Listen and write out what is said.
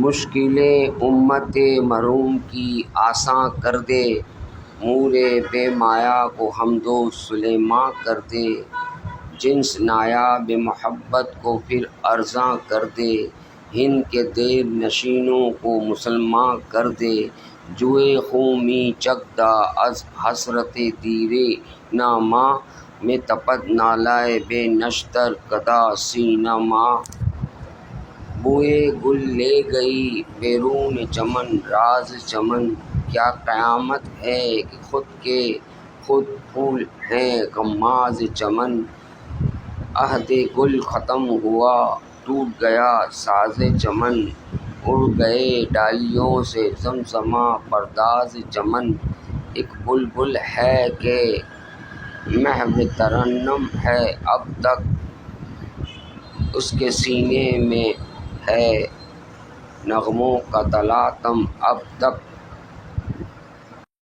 مشکلیں امت مرحوم کی آساں کر دے، مور بے مایا کو حمد و سلیماں کر دے، جنس نایاب محبت کو پھر ارزاں کر دے، ہند کے دیر نشینوں کو مسلماں کر دے، جوئے خوں می چکدہ از حسرت دیرے ناماں میں تپد نالۂ بے نشتر کدہ سینہ ماں، بوئے گل لے گئی بیرون چمن راز چمن، کیا قیامت ہے کہ خود کے خود پھول ہیں غماز چمن، عہد گل ختم ہوا ٹوٹ گیا ساز چمن، اڑ گئے ڈالیوں سے زمزمہ پرداز چمن، ایک بلبل ہے کہ محو ترنم ہے اب تک، اس کے سینے میں ہے نغموں کا تلاطم اب تک،